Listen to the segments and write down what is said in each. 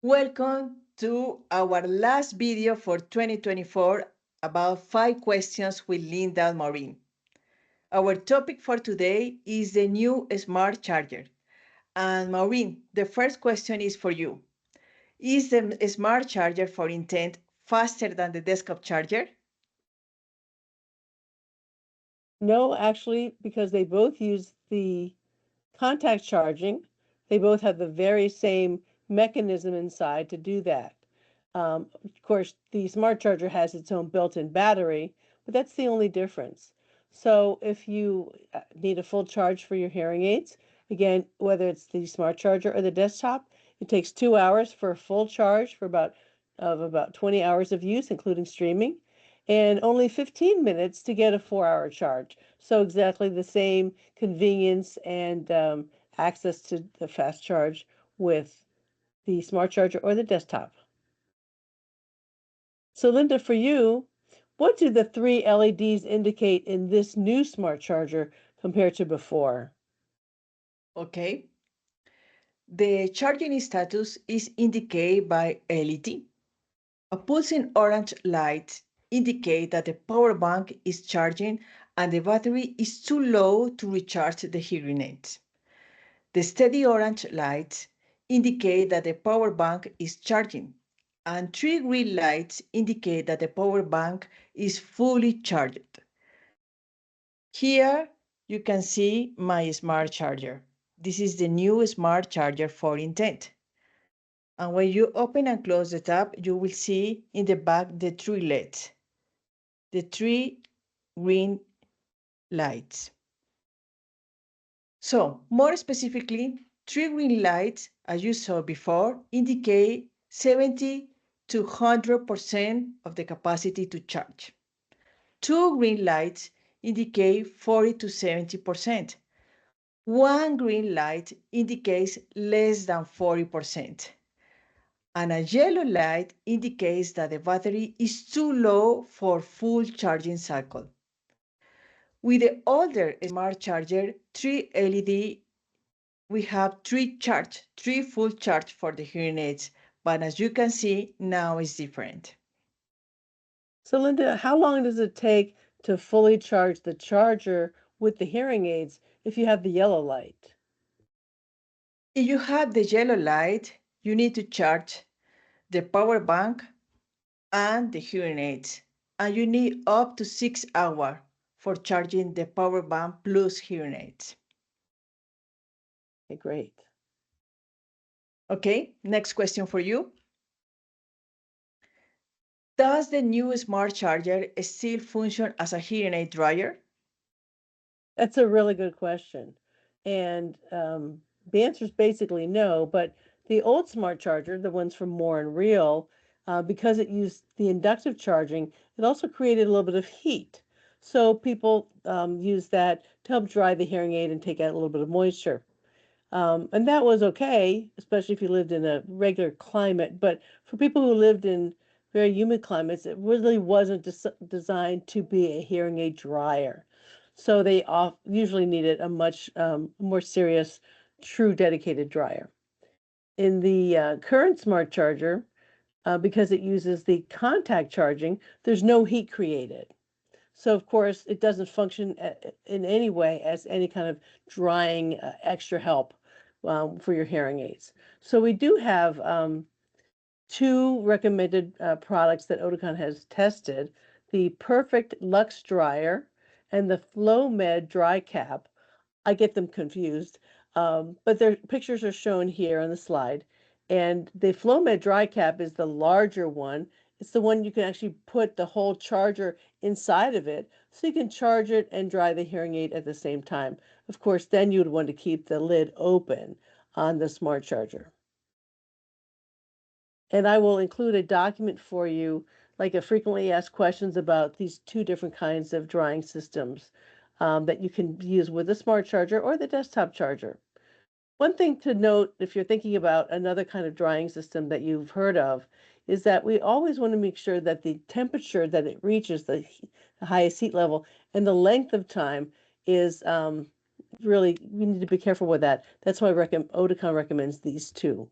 Welcome to our last video for 2024 about 5 questions with Linda and Maureen. Our topic for today is the new smart charger. And Maureen, the first question is for you. Is the smart charger for Intent faster than the desktop charger? No, actually, because they both use the contact charging. They both have the very same mechanism inside to do that. Of course, the smart charger has its own built-in battery, but that's the only difference. So if you need a full charge for your hearing aids, again, whether it's the smart charger or the desktop, it takes 2 hours for a full charge for about 20 hours of use, including streaming, and only 15 minutes to get a 4-hour charge. So exactly the same convenience and access to the fast charge with the smart charger or the desktop. So Linda, for you, what do the 3 LEDs indicate in this new smart charger compared to before? Okay. The charging status is indicated by LED. A pulsing orange light indicates that the power bank is charging and the battery is too low to recharge the hearing aids. The steady orange lights indicate that the power bank is charging, and 3 green lights indicate that the power bank is fully charged. Here you can see my smart charger. This is the new smart charger for Intent. And when you open and close the tab, you will see in the back the 3 LEDs, the 3 green lights. So, more specifically, 3 green lights, as you saw before, indicate 70 to 100% of the capacity to charge. 2 green lights indicate 40 to 70%. 1 green light indicates less than 40%. And a yellow light indicates that the battery is too low for full charging cycle. With the older smart charger, 3 LED, we have 3 full charge for the hearing aids, but as you can see, now it's different. So Linda, how long does it take to fully charge the charger with the hearing aids if you have the yellow light? If you have the yellow light, you need to charge the power bank and the hearing aids, and you need up to 6 hours for charging the power bank plus hearing aids. Okay, great. Okay, next question for you. Does the new smart charger still function as a hearing aid dryer? That's a really good question. And the answer is basically no, but the old smart charger, the ones from More and Real, because it used the inductive charging, it also created a little bit of heat. So people use that to help dry the hearing aid and take out a little bit of moisture. And that was okay, especially if you lived in a regular climate. But for people who lived in very humid climates, it really wasn't designed to be a hearing aid dryer. So they usually needed a much more serious, true dedicated dryer. In the current smart charger, because it uses the contact charging, there's no heat created. So of course, it doesn't function in any way as any kind of drying extra help for your hearing aids. So we do have 2 recommended products that Oticon has tested, the Perfect Luxe Dryer and the FlowMed Dry Cap. I get them confused, but their pictures are shown here on the slide. And the FlowMed Dry Cap is the larger one. It's the one you can actually put the whole charger inside of it, so you can charge it and dry the hearing aid at the same time. Of course, then you would want to keep the lid open on the smart charger. And I will include a document for you, like a frequently asked questions about these 2 different kinds of drying systems that you can use with the smart charger or the desktop charger. One thing to note, if you're thinking about another kind of drying system that you've heard of, is that we always want to make sure that the temperature that it reaches, the highest heat level, and the length of time is really, we need to be careful with that. That's why Oticon recommends these 2.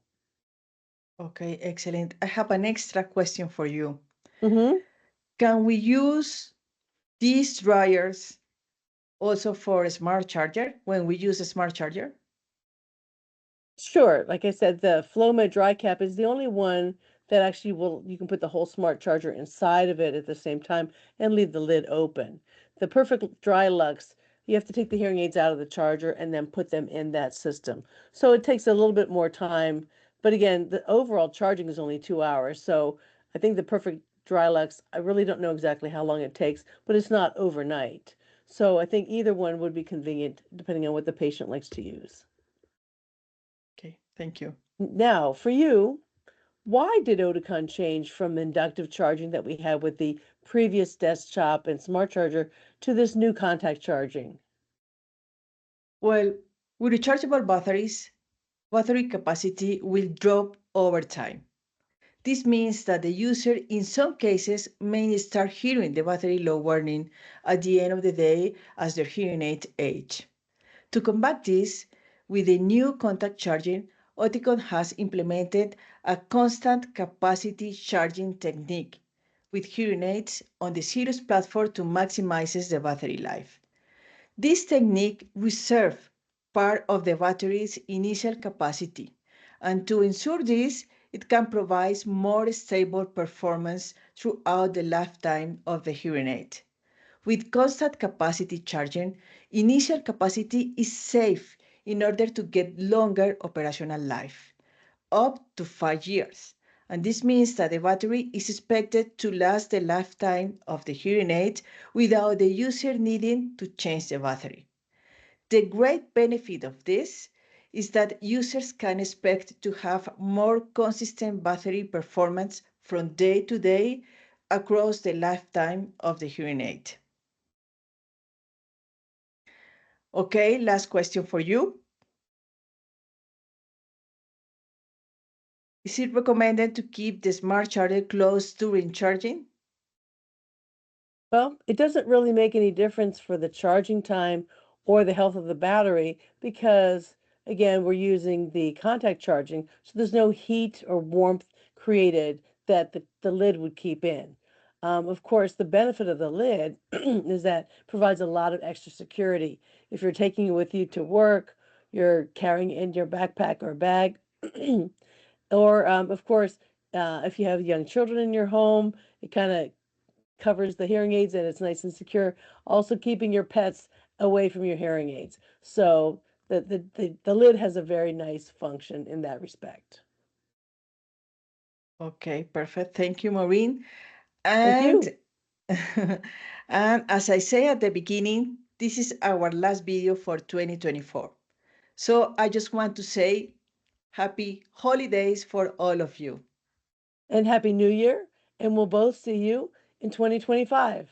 Okay, excellent. I have an extra question for you. Mm-hmm. Can we use these dryers also for a smart charger when we use a smart charger? Sure. Like I said, the Floma dry cap is the only one that actually will, you can put the whole smart charger inside of it at the same time and leave the lid open. The perfect dry lux, you have to take the hearing aids out of the charger and then put them in that system. So it takes a little bit more time. But again, the overall charging is only 2 hours. So I think the perfect dry lux, I really don't know exactly how long it takes, but it's not overnight. So I think either one would be convenient depending on what the patient likes to use. Okay, thank you. Now, for you, why did Oticon change from inductive charging that we had with the previous desktop and smart charger to this new contact charging? Well, with rechargeable batteries, battery capacity will drop over time. This means that the user, in some cases, may start hearing the battery low warning at the end of the day as their hearing aid age. To combat this, with the new contact charging, Oticon has implemented a constant capacity charging technique with hearing aids on the Sirius platform to maximize the battery life. This technique reserves part of the battery's initial capacity, and to ensure this, it can provide more stable performance throughout the lifetime of the hearing aid. With constant capacity charging, initial capacity is safe in order to get longer operational life, up to 5 years. And this means that the battery is expected to last the lifetime of the hearing aid without the user needing to change the battery. The great benefit of this is that users can expect to have more consistent battery performance from day to day across the lifetime of the hearing aid. Okay, last question for you. Is it recommended to keep the smart charger closed during charging? Well, it doesn't really make any difference for the charging time or the health of the battery because, again, we're using the contact charging, so there's no heat or warmth created that the lid would keep in. Of course, the benefit of the lid is that provides a lot of extra security. If you're taking it with you to work, you're carrying it in your backpack or bag, or of course, if you have young children in your home, it kind of covers the hearing aids and it's nice and secure. Also keeping your pets away from your hearing aids. So the lid has a very nice function in that respect. Okay, perfect. Thank you, Maureen. Thank And you. and as I say at the beginning, this is our last video for 2024. So I just want to say happy holidays for all of you. And Happy New Year. And we'll both see you in 2025.